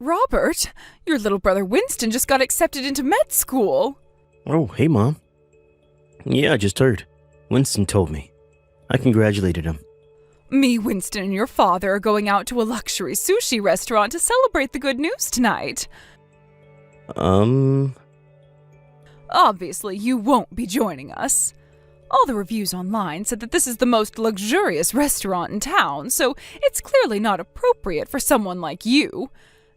Robert, your little brother Winston just got accepted into med school. Oh, hey, Mom. Yeah, I just heard. Winston told me. I congratulated him. Me, Winston, and your father are going out to a luxury sushi restaurant to celebrate the good news tonight. Obviously, you won't be joining us. All the reviews online said that this is the most luxurious restaurant in town, so it's clearly not appropriate for someone like you.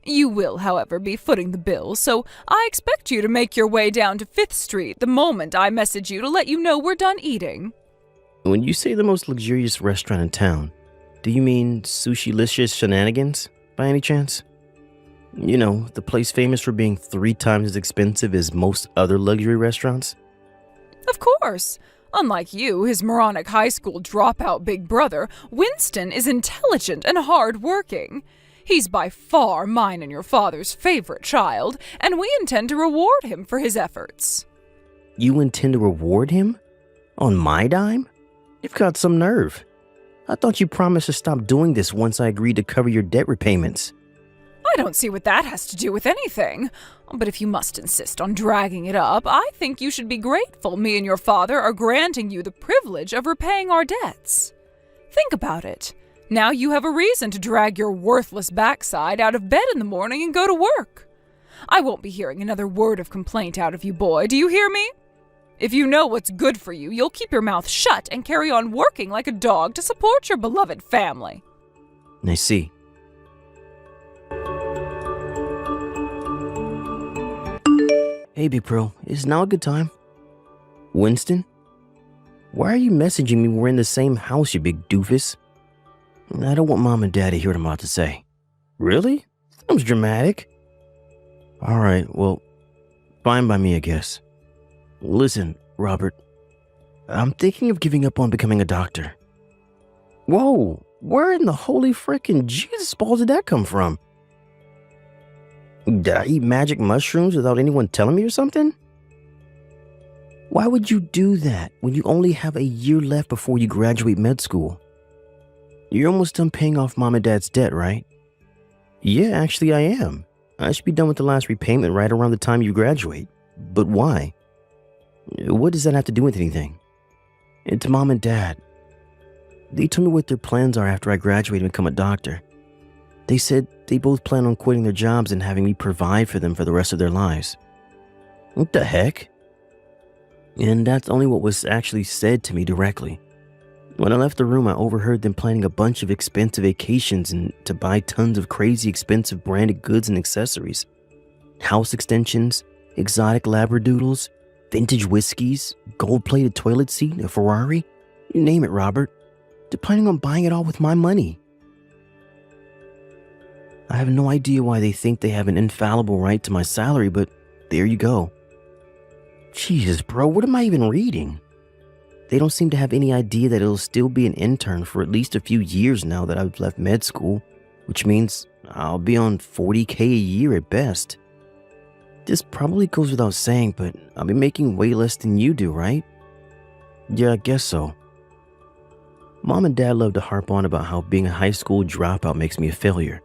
You will, however, be footing the bill, so I expect you to make your way down to 5th Street the moment I message you to let you know we're done eating. When you say the most luxurious restaurant in town, do you mean Sushi-licious Shenanigans, by any chance? You know, the place famous for being 3 times as expensive as most other luxury restaurants? Of course. Unlike you, his moronic high school dropout big brother, Winston is intelligent and hard-working. He's by far mine and your father's favorite child, and we intend to reward him for his efforts. You intend to reward him? On my dime? You've got some nerve. I thought you promised to stop doing this once I agreed to cover your debt repayments. I don't see what that has to do with anything. But if you must insist on dragging it up, I think you should be grateful me and your father are granting you the privilege of repaying our debts. Think about it. Now you have a reason to drag your worthless backside out of bed in the morning and go to work. I won't be hearing another word of complaint out of you, boy. Do you hear me? If you know what's good for you, you'll keep your mouth shut and carry on working like a dog to support your beloved family. I see. Hey, Big Pro, is now a good time? Winston? Why are you messaging me we're in the same house, you big doofus? I don't want Mom and Dad to hear what I'm about to say. Really? Sounds dramatic. Alright, well, fine by me, I guess. Listen, Robert, I'm thinking of giving up on becoming a doctor. Whoa, where in the holy frickin' Jesus balls did that come from? Did I eat magic mushrooms without anyone telling me or something? Why would you do that when you only have a year left before you graduate med school? You're almost done paying off Mom and Dad's debt, right? Yeah, actually I am. I should be done with the last repayment right around the time you graduate. But why? What does that have to do with anything? It's Mom and Dad. They told me what their plans are after I graduate and become a doctor. They said they both plan on quitting their jobs and having me provide for them for the rest of their lives. What the heck? And that's only what was actually said to me directly. When I left the room, I overheard them planning a bunch of expensive vacations and to buy tons of crazy expensive branded goods and accessories. House extensions, exotic labradoodles, vintage whiskeys, gold-plated toilet seat, a Ferrari. You name it, Robert. They're planning on buying it all with my money. I have no idea why they think they have an infallible right to my salary, but there you go. Jesus, bro, what am I even reading? They don't seem to have any idea that it'll still be an intern for at least a few years now that I've left med school, which means I'll be on $40K a year at best. This probably goes without saying, but I'll be making way less than you do, right? Yeah, I guess so. Mom and Dad love to harp on about how being a high school dropout makes me a failure.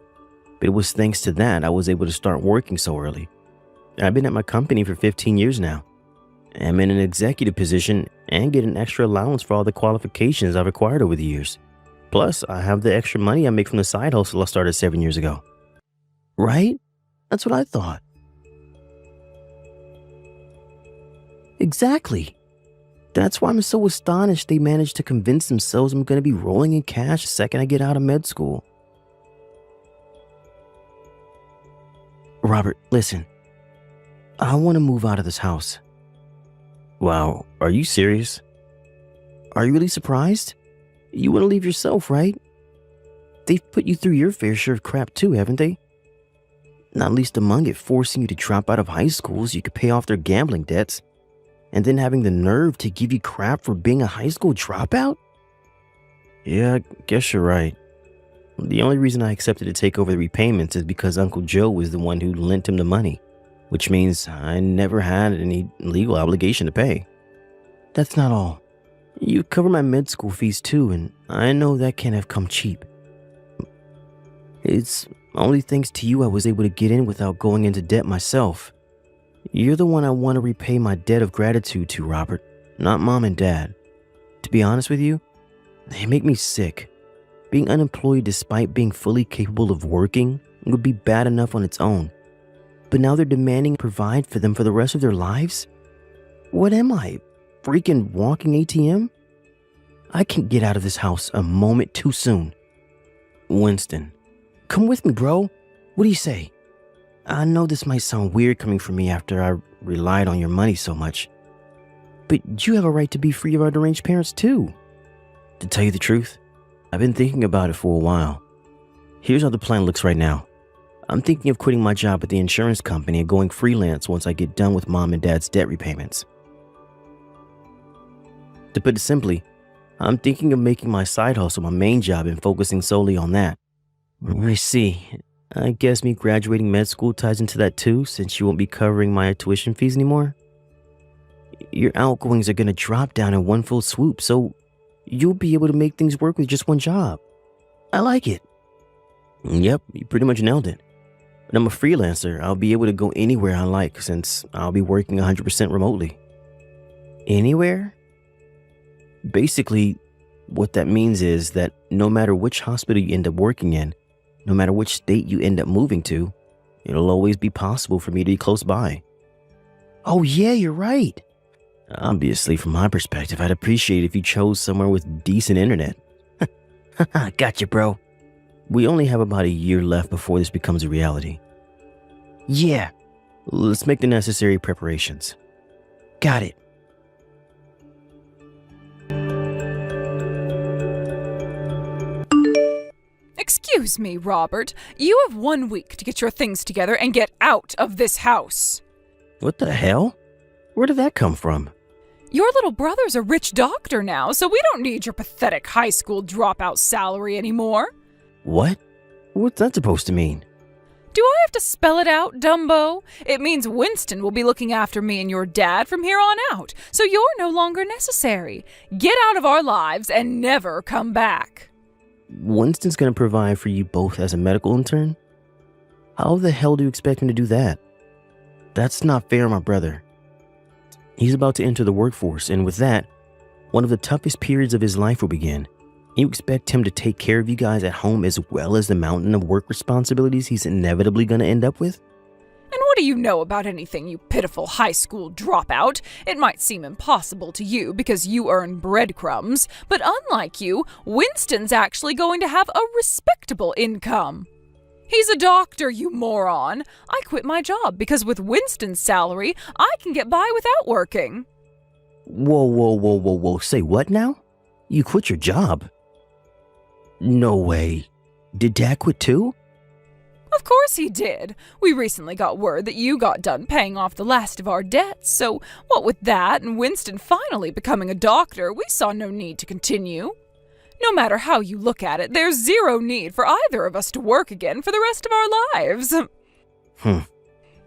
But it was thanks to that I was able to start working so early. I've been at my company for 15 years now. I'm in an executive position and get an extra allowance for all the qualifications I've acquired over the years. Plus, I have the extra money I make from the side hustle I started 7 years ago. Right? That's what I thought. Exactly. That's why I'm so astonished they managed to convince themselves I'm going to be rolling in cash the second I get out of med school. Robert, listen. I want to move out of this house. Wow, are you serious? Are you really surprised? You want to leave yourself, right? They've put you through your fair share of crap too, haven't they? Not least among it, forcing you to drop out of high school so you could pay off their gambling debts, and then having the nerve to give you crap for being a high school dropout? Yeah, I guess you're right. The only reason I accepted to take over the repayments is because Uncle Joe was the one who lent him the money, which means I never had any legal obligation to pay. That's not all. You cover my med school fees too, and I know that can't have come cheap. It's Only thanks to you I was able to get in without going into debt myself. You're the one I want to repay my debt of gratitude to, Robert, not Mom and Dad. To be honest with you, they make me sick. Being unemployed despite being fully capable of working would be bad enough on its own. But now they're demanding I provide for them for the rest of their lives? What am I, freaking walking ATM? I can't get out of this house a moment too soon. Winston, come with me, bro. What do you say? I know this might sound weird coming from me after I relied on your money so much, but you have a right to be free of our deranged parents too. To tell you the truth, I've been thinking about it for a while. Here's how the plan looks right now. I'm thinking of quitting my job at the insurance company and going freelance once I get done with Mom and Dad's debt repayments. To put it simply, I'm thinking of making my side hustle my main job and focusing solely on that. I see. I guess me graduating med school ties into that too, since you won't be covering my tuition fees anymore. Your outgoings are going to drop down in one full swoop, so you'll be able to make things work with just one job. I like it. Yep, you pretty much nailed it. When I'm a freelancer, I'll be able to go anywhere I like since I'll be working 100% remotely. Anywhere? Basically, what that means is that no matter which hospital you end up working in, no matter which state you end up moving to, it'll always be possible for me to be close by. Oh yeah, you're right. Obviously, from my perspective, I'd appreciate if you chose somewhere with decent internet. Gotcha, bro. We only have about a year left before this becomes a reality. Yeah, let's make the necessary preparations. Got it. Excuse me, Robert. You have 1 week to get your things together and get out of this house. What the hell? Where did that come from? Your little brother's a rich doctor now, so we don't need your pathetic high school dropout salary anymore. What? What's that supposed to mean? Do I have to spell it out, Dumbo? It means Winston will be looking after me and your dad from here on out, so you're no longer necessary. Get out of our lives and never come back. Winston's gonna provide for you both as a medical intern? How the hell do you expect him to do that? That's not fair, my brother. He's about to enter the workforce, and with that, one of the toughest periods of his life will begin. You expect him to take care of you guys at home as well as the mountain of work responsibilities he's inevitably going to end up with? And what do you know about anything, you pitiful high school dropout? It might seem impossible to you because you earn breadcrumbs, but unlike you, Winston's actually going to have a respectable income. He's a doctor, you moron. I quit my job because with Winston's salary, I can get by without working. Whoa. Say what now? You quit your job? No way. Did Dad quit too? Of course he did. We recently got word that you got done paying off the last of our debts, so what with that and Winston finally becoming a doctor, we saw no need to continue. No matter how you look at it, there's zero need for either of us to work again for the rest of our lives.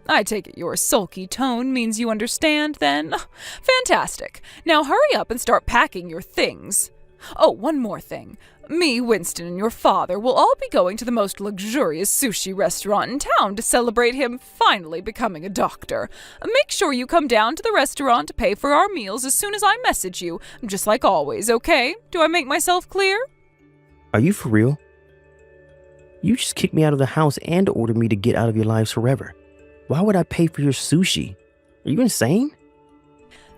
I take it your sulky tone means you understand, then? Fantastic. Now hurry up and start packing your things. Oh, one more thing. Me, Winston, and your father will all be going to the most luxurious sushi restaurant in town to celebrate him finally becoming a doctor. Make sure you come down to the restaurant to pay for our meals as soon as I message you, just like always, okay? Do I make myself clear? Are you for real? You just kicked me out of the house and ordered me to get out of your lives forever. Why would I pay for your sushi? Are you insane?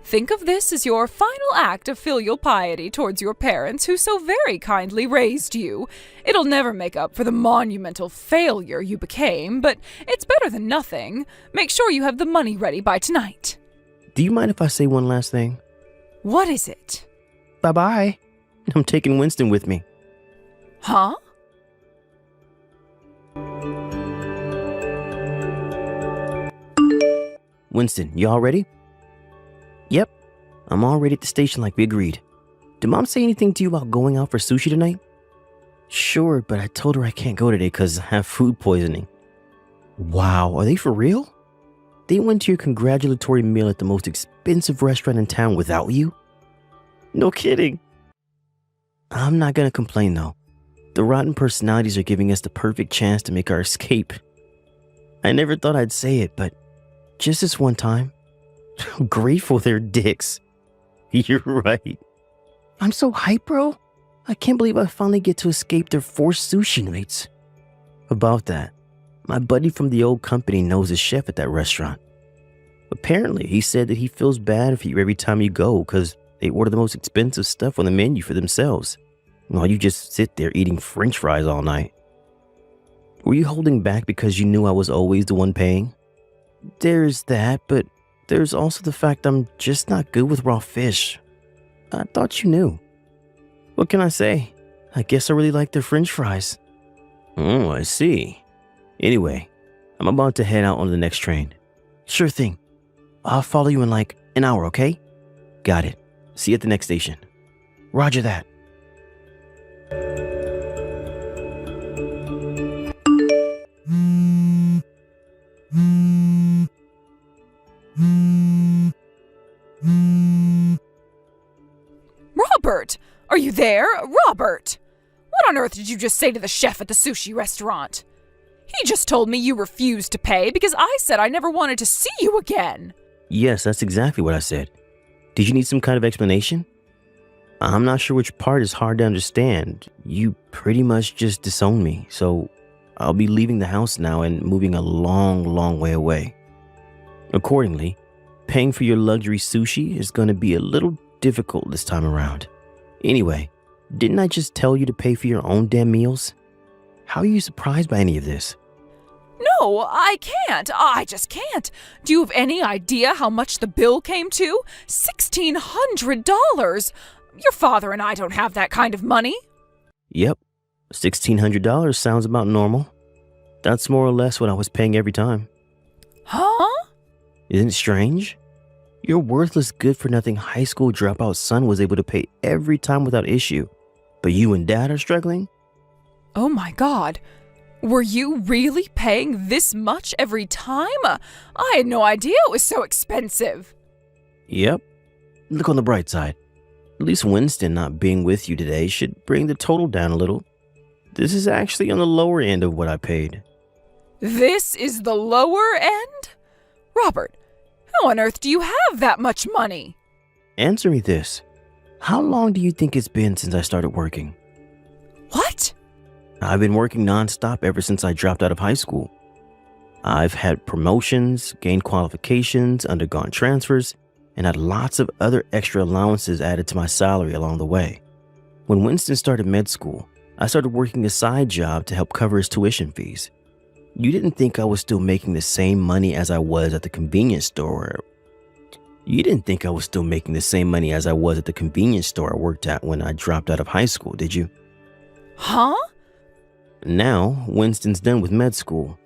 Think of this as your final act of filial piety towards your parents who so very kindly raised you. It'll never make up for the monumental failure you became, but it's better than nothing. Make sure you have the money ready by tonight. Do you mind if I say one last thing? What is it? Bye-bye. I'm taking Winston with me. Huh? Winston, you all ready? Yep, I'm already at the station like we agreed. Did Mom say anything to you about going out for sushi tonight? Sure, but I told her I can't go today because I have food poisoning. Wow, are they for real? They went to your congratulatory meal at the most expensive restaurant in town without you? No kidding. I'm not gonna complain though. The rotten personalities are giving us the perfect chance to make our escape. I never thought I'd say it, but just this one time, I'm grateful they're dicks. You're right. I'm so hyped, bro. I can't believe I finally get to escape their forced sushi nights. About that, my buddy from the old company knows a chef at that restaurant. Apparently, he said that he feels bad for you every time you go because they order the most expensive stuff on the menu for themselves, while you just sit there eating French fries all night. Were you holding back because you knew I was always the one paying? There's that, but there's also the fact I'm just not good with raw fish. I thought you knew. What can I say? I guess I really like their French fries. Oh, I see. Anyway, I'm about to head out on the next train. Sure thing. I'll follow you in like an hour, okay? Got it. See you at the next station. Roger that. Robert! Are you there? Robert! What on earth did you just say to the chef at the sushi restaurant? He just told me you refused to pay because I said I never wanted to see you again. Yes, that's exactly what I said. Did you need some kind of explanation? I'm not sure which part is hard to understand. You pretty much just disowned me, so I'll be leaving the house now and moving a long way away. Accordingly, paying for your luxury sushi is going to be a little difficult this time around. Anyway, didn't I just tell you to pay for your own damn meals? How are you surprised by any of this? No, I can't. I just can't. Do you have any idea how much the bill came to? $1,600. Your father and I don't have that kind of money. Yep, $1,600 sounds about normal. That's more or less what I was paying every time. Huh? Isn't it strange? Your worthless, good-for-nothing high school dropout son was able to pay every time without issue. But you and Dad are struggling? Oh my God. Were you really paying this much every time? I had no idea it was so expensive. Yep. Look on the bright side. At least Winston not being with you today should bring the total down a little. This is actually on the lower end of what I paid. This is the lower end? Robert, how on earth do you have that much money? Answer me this. How long do you think it's been since I started working? What? I've been working nonstop ever since I dropped out of high school. I've had promotions, gained qualifications, undergone transfers, and had lots of other extra allowances added to my salary along the way. When Winston started med school, I started working a side job to help cover his tuition fees. You didn't think I was still making the same money as I was at the convenience store. You didn't think I was still making the same money as I was at the convenience store I worked at when I dropped out of high school, did you? Huh? Now, Winston's done with med school.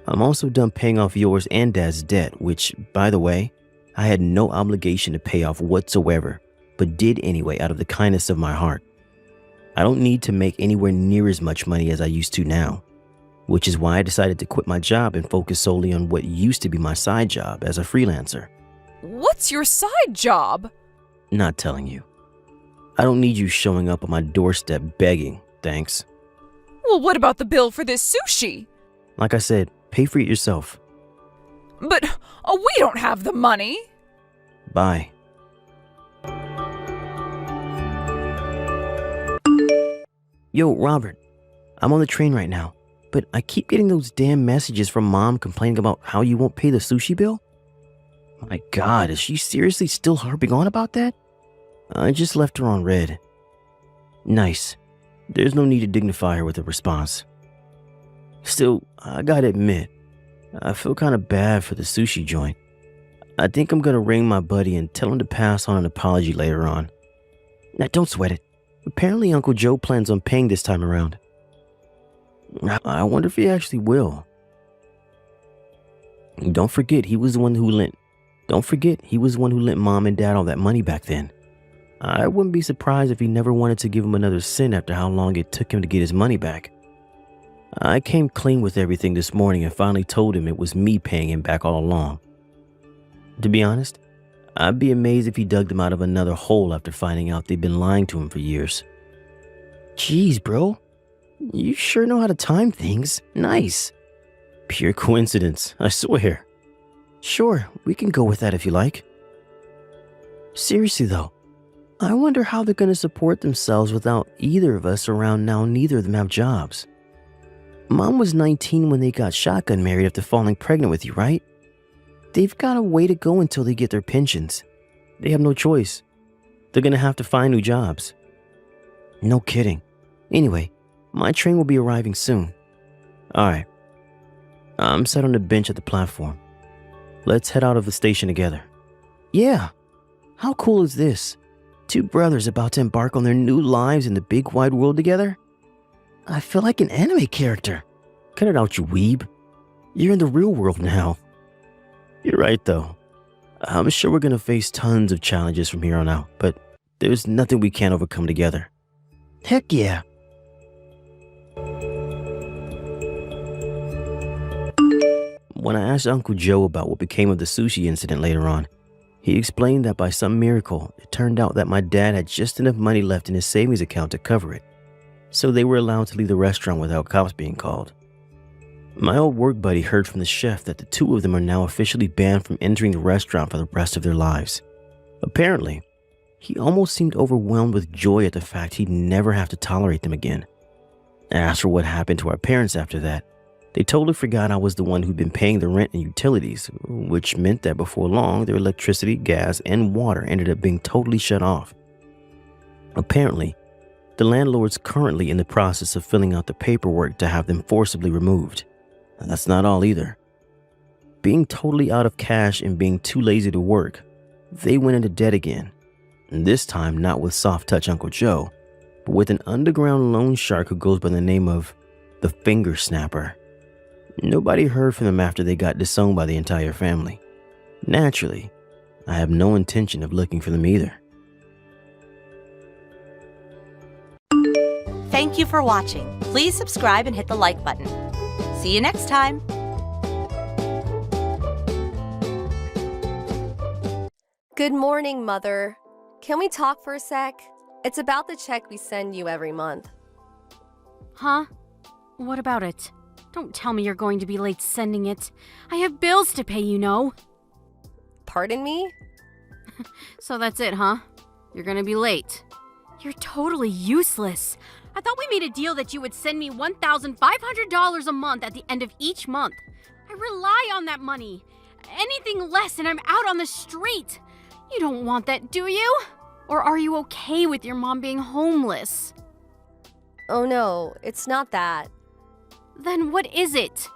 I'm also done paying off yours and Dad's debt, which, by the way, I had no obligation to pay off whatsoever, but did anyway out of the kindness of my heart. I don't need to make anywhere near as much money as I used to now, which is why I decided to quit my job and focus solely on what used to be my side job as a freelancer. What's your side job? Not telling you. I don't need you showing up on my doorstep begging, thanks. Well, what about the bill for this sushi? Like I said, pay for it yourself. But we don't have the money. Bye. Yo, Robert, I'm on the train right now, but I keep getting those damn messages from Mom complaining about how you won't pay the sushi bill. My God, is she seriously still harping on about that? I just left her on red. Nice. There's no need to dignify her with a response. Still, I gotta admit, I feel kind of bad for the sushi joint. I think I'm gonna ring my buddy and tell him to pass on an apology later on. Now, don't sweat it. Apparently, Uncle Joe plans on paying this time around. I wonder if he actually will. Don't forget, he was the one who lent Mom and Dad all that money back then. I wouldn't be surprised if he never wanted to give him another cent after how long it took him to get his money back. I came clean with everything this morning and finally told him it was me paying him back all along. To be honest, I'd be amazed if he dug them out of another hole after finding out they'd been lying to him for years. Jeez, bro. You sure know how to time things. Nice. Pure coincidence, I swear. Sure, we can go with that if you like. Seriously though, I wonder how they're going to support themselves without either of us around now. Neither of them have jobs. Mom was 19 when they got shotgun married after falling pregnant with you, right? They've got a way to go until they get their pensions. They have no choice. They're going to have to find new jobs. No kidding. Anyway, my train will be arriving soon. Alright. I'm sat on the bench at the platform. Let's head out of the station together. Yeah. How cool is this? Two brothers about to embark on their new lives in the big wide world together? I feel like an anime character. Cut it out, you weeb. You're in the real world now. You're right, though. I'm sure we're gonna face tons of challenges from here on out, but there's nothing we can't overcome together. Heck yeah. When I asked Uncle Joe about what became of the sushi incident later on, he explained that by some miracle, it turned out that my dad had just enough money left in his savings account to cover it, so they were allowed to leave the restaurant without cops being called. My old work buddy heard from the chef that the two of them are now officially banned from entering the restaurant for the rest of their lives. Apparently, he almost seemed overwhelmed with joy at the fact he'd never have to tolerate them again. I asked for what happened to our parents after that. They totally forgot I was the one who'd been paying the rent and utilities, which meant that before long, their electricity, gas, and water ended up being totally shut off. Apparently, the landlord's currently in the process of filling out the paperwork to have them forcibly removed. And that's not all either. Being totally out of cash and being too lazy to work, they went into debt again. And this time not with soft touch Uncle Joe, but with an underground loan shark who goes by the name of the Finger Snapper. Nobody heard from them after they got disowned by the entire family. Naturally, I have no intention of looking for them either. Thank you for watching. Please subscribe and hit the like button. See you next time. Good morning, Mother. Can we talk for a sec? It's about the check we send you every month. Huh? What about it? Don't tell me you're going to be late sending it. I have bills to pay, you know. Pardon me? So that's it, huh? You're gonna be late. You're totally useless. I thought we made a deal that you would send me $1,500 a month at the end of each month. I rely on that money. Anything less and I'm out on the street. You don't want that, do you? Or are you okay with your mom being homeless? Oh no, it's not that. Then what is it?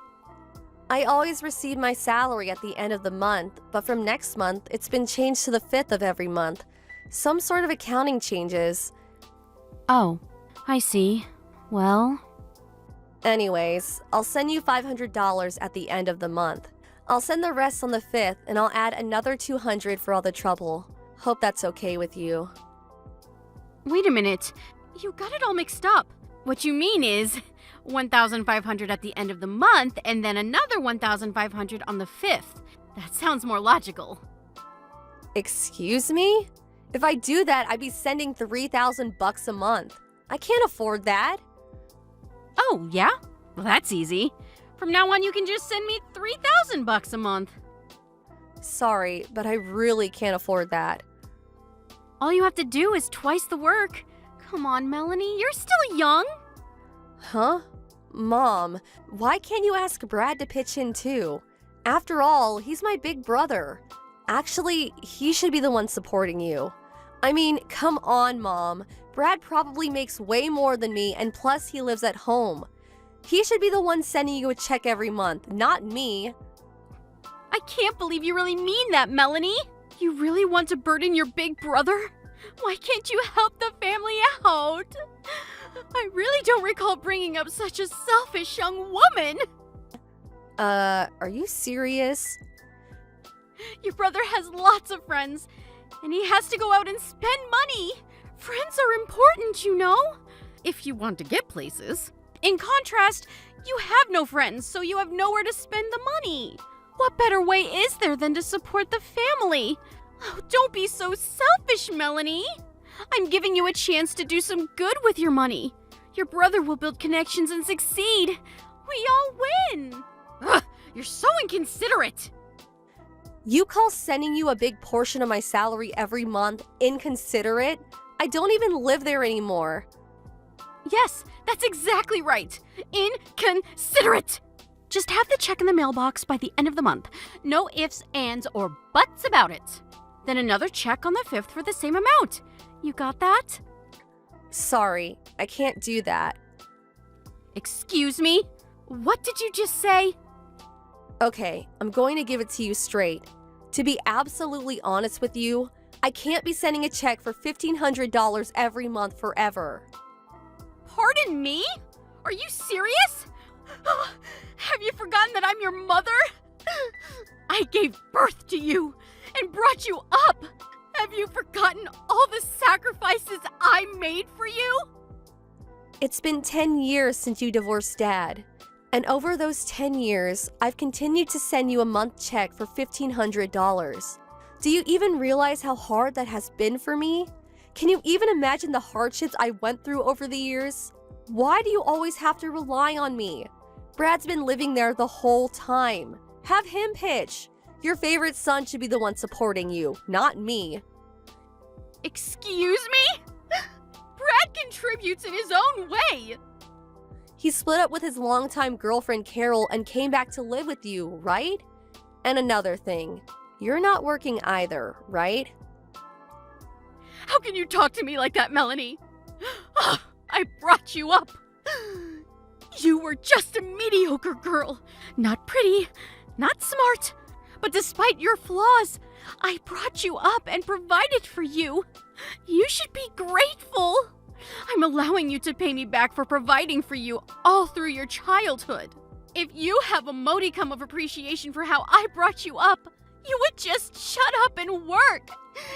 I always receive my salary at the end of the month, but from next month, it's been changed to the 5th of every month. Some sort of accounting changes. Oh, I see. Well... Anyways, I'll send you $500 at the end of the month. I'll send the rest on the 5th, and I'll add another $200 for all the trouble. Hope that's okay with you. Wait a minute. You got it all mixed up. What you mean is $1,500 at the end of the month and then another $1,500 on the 5th. That sounds more logical. Excuse me? If I do that, I'd be sending $3,000 a month. I can't afford that. Oh, yeah? Well, that's easy. From now on, you can just send me $3,000 a month. Sorry, but I really can't afford that. All you have to do is twice the work. Come on, Melanie, you're still young. Huh? Mom, why can't you ask Brad to pitch in too? After all, he's my big brother. Actually, he should be the one supporting you. I mean, come on, Mom. Brad probably makes way more than me, and plus he lives at home. He should be the one sending you a check every month, not me. I can't believe you really mean that, Melanie. You really want to burden your big brother? Why can't you help the family out? I really don't recall bringing up such a selfish young woman. Are you serious? Your brother has lots of friends, and he has to go out and spend money. Friends are important, you know, if you want to get places. In contrast, you have no friends, so you have nowhere to spend the money. What better way is there than to support the family? Oh, don't be so selfish, Melanie. I'm giving you a chance to do some good with your money. Your brother will build connections and succeed. We all win. Ugh, you're so inconsiderate. You call sending you a big portion of my salary every month inconsiderate? I don't even live there anymore. Yes, that's exactly right. Inconsiderate. Just have the check in the mailbox by the end of the month. No ifs, ands, or buts about it. Then another check on the 5th for the same amount. You got that? Sorry, I can't do that. Excuse me? What did you just say? Okay, I'm going to give it to you straight. To be absolutely honest with you, I can't be sending a check for $1,500 every month forever. Pardon me? Are you serious? Have you forgotten that I'm your mother? I gave birth to you and brought you up. Have you forgotten all the sacrifices I made for you? It's been 10 years since you divorced Dad. And over those 10 years, I've continued to send you a month check for $1,500. Do you even realize how hard that has been for me? Can you even imagine the hardships I went through over the years? Why do you always have to rely on me? Brad's been living there the whole time. Have him pitch. Your favorite son should be the one supporting you, not me. Excuse me? Brad contributes in his own way. He split up with his longtime girlfriend Carol and came back to live with you, right? And another thing, you're not working either, right? How can you talk to me like that, Melanie? I brought you up. You were just a mediocre girl. Not pretty, not smart. But despite your flaws, I brought you up and provided for you. You should be grateful. I'm allowing you to pay me back for providing for you all through your childhood. If you have a modicum of appreciation for how I brought you up, you would just shut up and work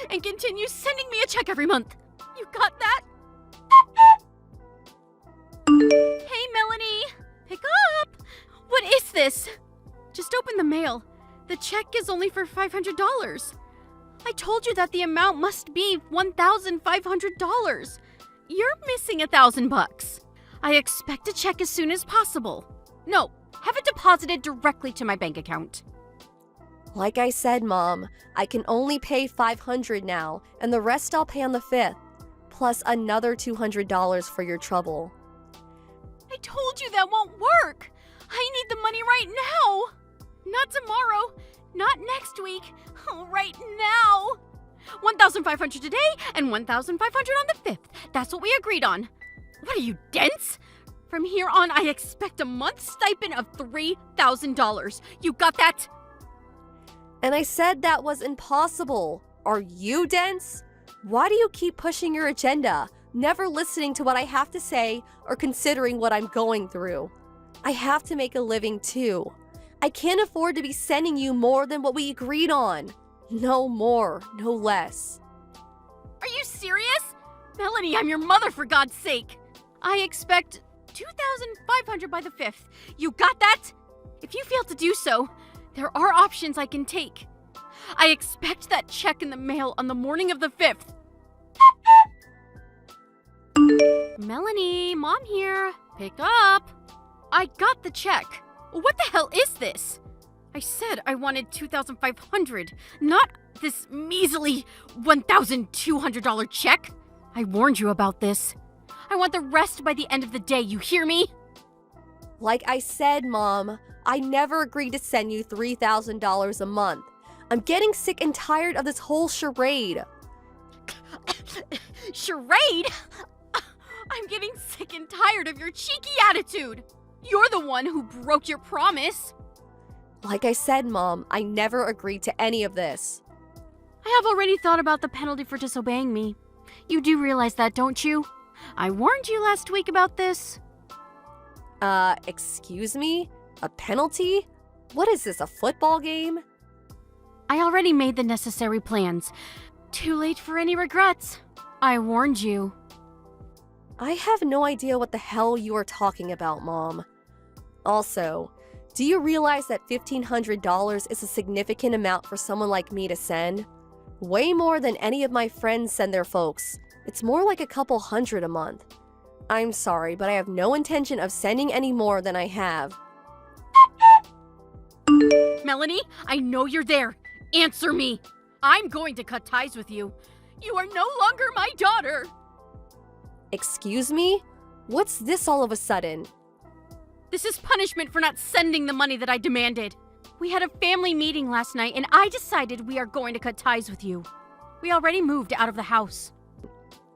and continue sending me a check every month. You got that? Hey, Melanie, pick up. What is this? Just open the mail. The check is only for $500. I told you that the amount must be $1,500. You're missing $1,000. I expect a check as soon as possible. No, have it deposited directly to my bank account. Like I said, Mom, I can only pay $500 now, and the rest I'll pay on the 5th, plus another $200 for your trouble. I told you that won't work. I need the money right now. Not tomorrow, not next week, right now. $1,500 today and $1,500 on the 5th. That's what we agreed on. What are you, dense? From here on, I expect a month's stipend of $3,000. You got that? And I said that was impossible. Are you dense? Why do you keep pushing your agenda, never listening to what I have to say or considering what I'm going through? I have to make a living too. I can't afford to be sending you more than what we agreed on. No more, no less. Are you serious? Melanie, I'm your mother, for God's sake. I expect $2,500 by the 5th. You got that? If you fail to do so, there are options I can take. I expect that check in the mail on the morning of the 5th. Melanie, Mom here. Pick up. I got the check. What the hell is this? I said I wanted $2,500, not this measly $1,200 check. I warned you about this. I want the rest by the end of the day, you hear me? Like I said, Mom, I never agreed to send you $3,000 a month. I'm getting sick and tired of this whole charade. Charade? I'm getting sick and tired of your cheeky attitude. You're the one who broke your promise. Like I said, Mom, I never agreed to any of this. I have already thought about the penalty for disobeying me. You do realize that, don't you? I warned you last week about this. Excuse me? A penalty? What is this, a football game? I already made the necessary plans. Too late for any regrets. I warned you. I have no idea what the hell you are talking about, Mom. Also, do you realize that $1,500 is a significant amount for someone like me to send? Way more than any of my friends send their folks. It's more like a couple hundred a month. I'm sorry, but I have no intention of sending any more than I have. Melanie, I know you're there. Answer me. I'm going to cut ties with you. You are no longer my daughter. Excuse me? What's this all of a sudden? This is punishment for not sending the money that I demanded. We had a family meeting last night, and I decided we are going to cut ties with you. We already moved out of the house.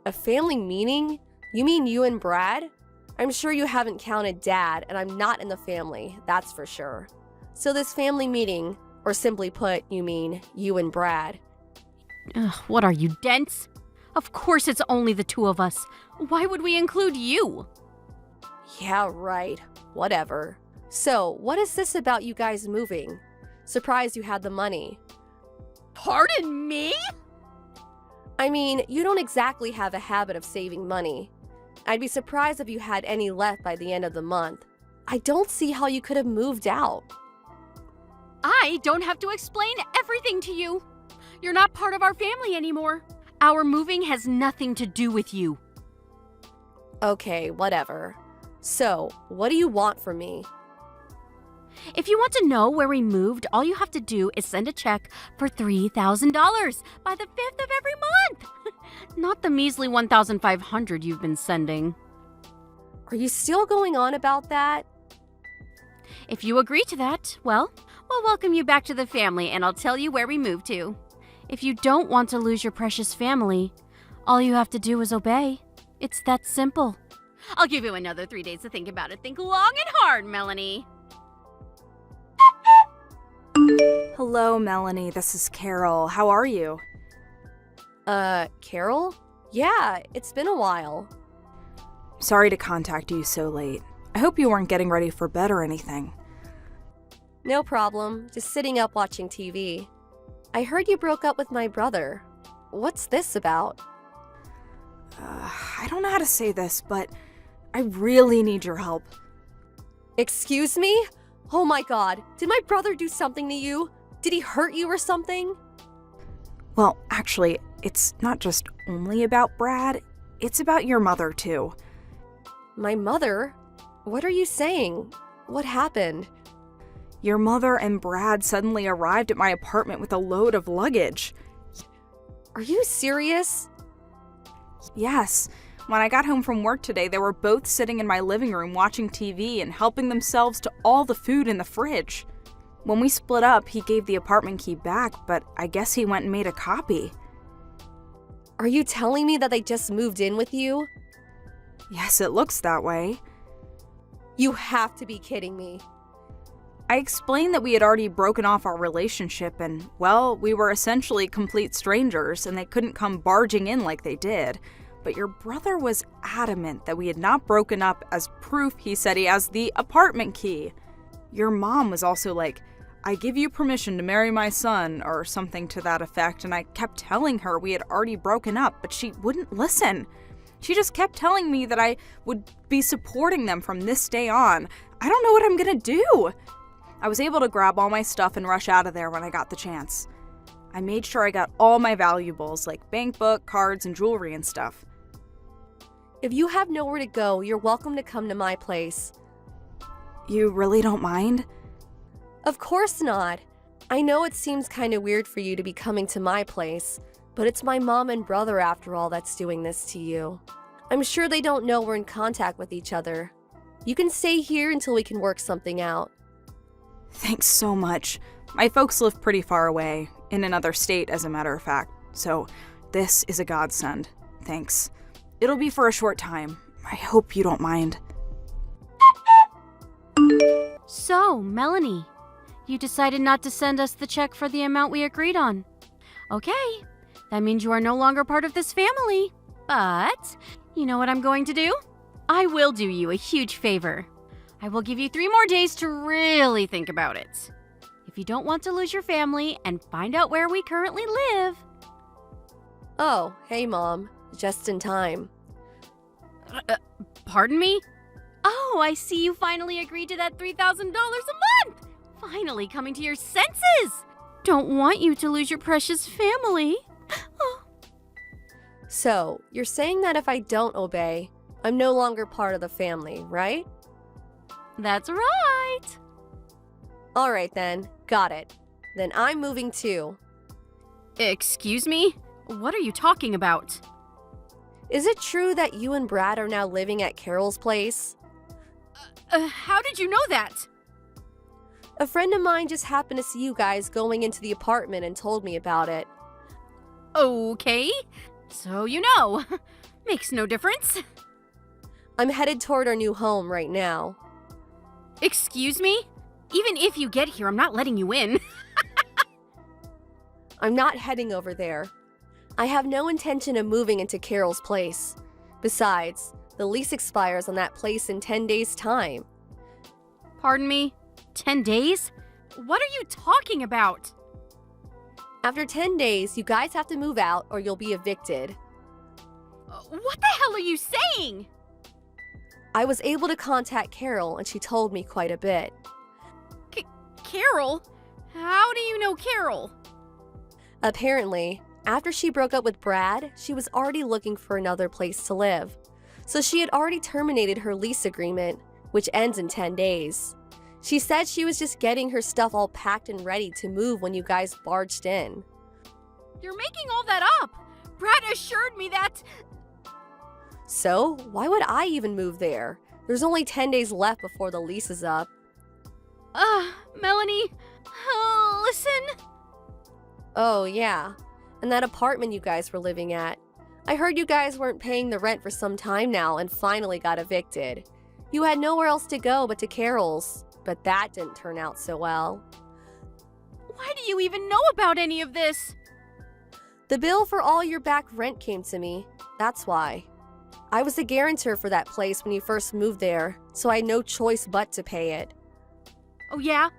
A family meeting? You mean you and Brad? I'm sure you haven't counted Dad, and I'm not in the family, that's for sure. So this family meeting, or simply put, you mean you and Brad. Ugh, what are you, dense? Of course it's only the two of us. Why would we include you? Yeah, right. Whatever. So, what is this about you guys moving? Surprised you had the money. Pardon me? I mean, you don't exactly have a habit of saving money. I'd be surprised if you had any left by the end of the month. I don't see how you could have moved out. I don't have to explain everything to you. You're not part of our family anymore. Our moving has nothing to do with you. Okay, whatever. So, what do you want from me? If you want to know where we moved, all you have to do is send a check for $3,000 by the 5th of every month. Not the measly $1,500 you've been sending. Are you still going on about that? If you agree to that, well, we'll welcome you back to the family and I'll tell you where we moved to. If you don't want to lose your precious family, all you have to do is obey. It's that simple. I'll give you another 3 days to think about it. Think long and hard, Melanie. Hello, Melanie. This is Carol. How are you? Carol? Yeah, it's been a while. Sorry to contact you so late. I hope you weren't getting ready for bed or anything. No problem. Just sitting up watching TV. I heard you broke up with my brother. What's this about? I don't know how to say this, but I really need your help. Excuse me? Oh my god, did my brother do something to you? Did he hurt you or something? Well, actually, it's not just only about Brad. It's about your mother, too. My mother? What are you saying? What happened? Your mother and Brad suddenly arrived at my apartment with a load of luggage. Are you serious? Yes. When I got home from work today, they were both sitting in my living room watching TV and helping themselves to all the food in the fridge. When we split up, he gave the apartment key back, but I guess he went and made a copy. Are you telling me that they just moved in with you? Yes, it looks that way. You have to be kidding me. I explained that we had already broken off our relationship and, well, we were essentially complete strangers and they couldn't come barging in like they did. But your brother was adamant that we had not broken up. As proof, he said he has the apartment key. Your mom was also like, I give you permission to marry my son, or something to that effect, and I kept telling her we had already broken up, but she wouldn't listen. She just kept telling me that I would be supporting them from this day on. I don't know what I'm gonna do. I was able to grab all my stuff and rush out of there when I got the chance. I made sure I got all my valuables, like bank book, cards, and jewelry and stuff. If you have nowhere to go, you're welcome to come to my place. You really don't mind? Of course not. I know it seems kind of weird for you to be coming to my place, but it's my mom and brother after all that's doing this to you. I'm sure they don't know we're in contact with each other. You can stay here until we can work something out. Thanks so much. My folks live pretty far away, in another state as a matter of fact, so this is a godsend. Thanks. It'll be for a short time. I hope you don't mind. So, Melanie, you decided not to send us the check for the amount we agreed on. Okay, that means you are no longer part of this family. But, you know what I'm going to do? I will do you a huge favor. I will give you 3 more days to really think about it. If you don't want to lose your family and find out where we currently live. Oh, hey Mom. Just in time. Pardon me? Oh, I see you finally agreed to that $3,000 a month! Finally coming to your senses! Don't want you to lose your precious family. So, you're saying that if I don't obey, I'm no longer part of the family, right? That's right. All right then, got it. Then I'm moving too. Excuse me? What are you talking about? Is it true that you and Brad are now living at Carol's place? How did you know that? A friend of mine just happened to see you guys going into the apartment and told me about it. Okay. So you know. Makes no difference. I'm headed toward our new home right now. Excuse me? Even if you get here, I'm not letting you in. I'm not heading over there. I have no intention of moving into Carol's place. Besides, the lease expires on that place in 10 days' time. Pardon me? 10 days? What are you talking about? After 10 days, you guys have to move out or you'll be evicted. What the hell are you saying? I was able to contact Carol and she told me quite a bit. Carol? How do you know Carol? Apparently, after she broke up with Brad, she was already looking for another place to live. So she had already terminated her lease agreement, which ends in 10 days. She said she was just getting her stuff all packed and ready to move when you guys barged in. You're making all that up. Brad assured me that... So, why would I even move there? There's only 10 days left before the lease is up. Melanie, listen. Oh, yeah. And that apartment you guys were living at. I heard you guys weren't paying the rent for some time now and finally got evicted. You had nowhere else to go but to Carol's, but that didn't turn out so well. Why do you even know about any of this? The bill for all your back rent came to me. That's why. I was the guarantor for that place when you first moved there, so I had no choice but to pay it. Oh, yeah?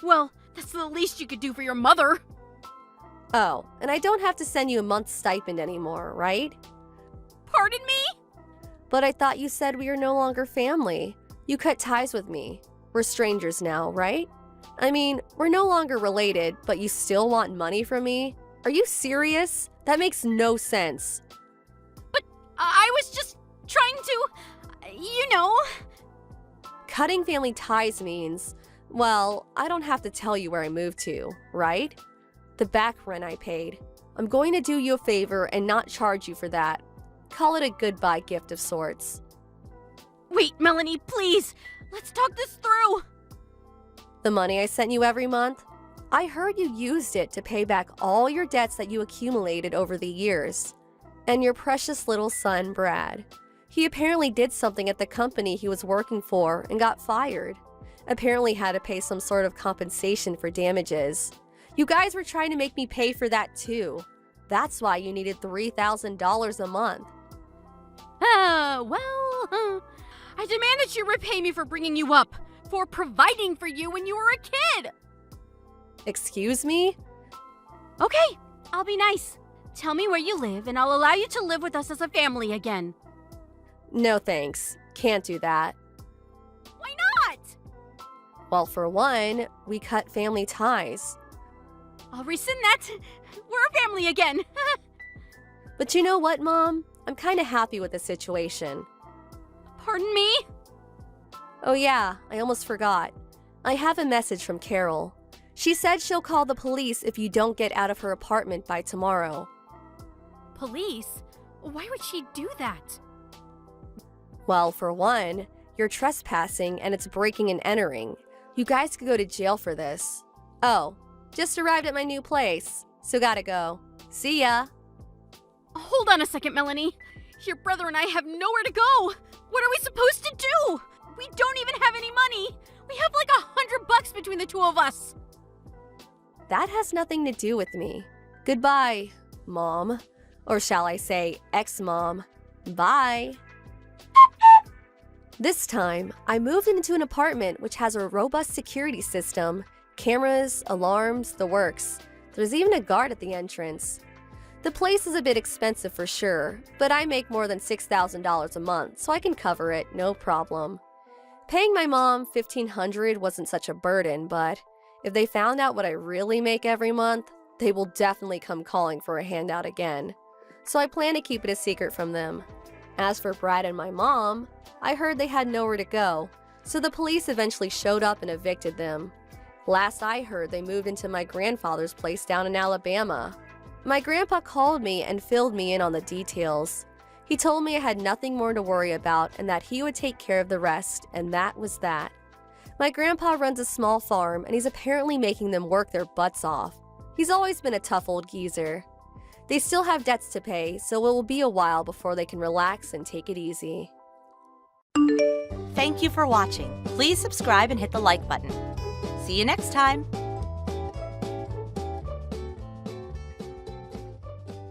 Well, that's the least you could do for your mother. Oh, and I don't have to send you a month's stipend anymore, right? Pardon me? But I thought you said we are no longer family. You cut ties with me. We're strangers now, right? I mean, we're no longer related, but you still want money from me? Are you serious? That makes no sense. But I was just trying to, you know. Cutting family ties means, well, I don't have to tell you where I moved to, right? The back rent I paid. I'm going to do you a favor and not charge you for that. Call it a goodbye gift of sorts. Wait, Melanie, please. Let's talk this through. The money I sent you every month? I heard you used it to pay back all your debts that you accumulated over the years. And your precious little son, Brad. He apparently did something at the company he was working for and got fired. Apparently had to pay some sort of compensation for damages. You guys were trying to make me pay for that too. That's why you needed $3,000 a month. I demand that you repay me for bringing you up, for providing for you when you were a kid. Excuse me? Okay, I'll be nice. Tell me where you live and I'll allow you to live with us as a family again. No thanks. Can't do that. Why not? Well, for one, we cut family ties. I'll rescind that. We're a family again. But you know what, Mom? I'm kind of happy with the situation. Pardon me? Oh yeah, I almost forgot. I have a message from Carol. She said she'll call the police if you don't get out of her apartment by tomorrow. Police? Why would she do that? Well, for one, you're trespassing and it's breaking and entering. You guys could go to jail for this. Oh, just arrived at my new place, so gotta go. See ya. Hold on a second, Melanie. Your brother and I have nowhere to go. What are we supposed to do? We don't even have any money. We have like $100 between the two of us. That has nothing to do with me. Goodbye, Mom. Or shall I say, ex-mom. Bye. This time, I moved into an apartment which has a robust security system, cameras, alarms, the works. There's even a guard at the entrance. The place is a bit expensive for sure, but I make more than $6,000 a month, so I can cover it, no problem. Paying my mom $1,500 wasn't such a burden, but if they found out what I really make every month, they will definitely come calling for a handout again. So I plan to keep it a secret from them. As for Brad and my mom, I heard they had nowhere to go, so the police eventually showed up and evicted them. Last I heard, they moved into my grandfather's place down in Alabama. My grandpa called me and filled me in on the details. He told me I had nothing more to worry about and that he would take care of the rest, and that was that. My grandpa runs a small farm and he's apparently making them work their butts off. He's always been a tough old geezer. They still have debts to pay, so it will be a while before they can relax and take it easy. Thank you for watching. Please subscribe and hit the like button. See you next time.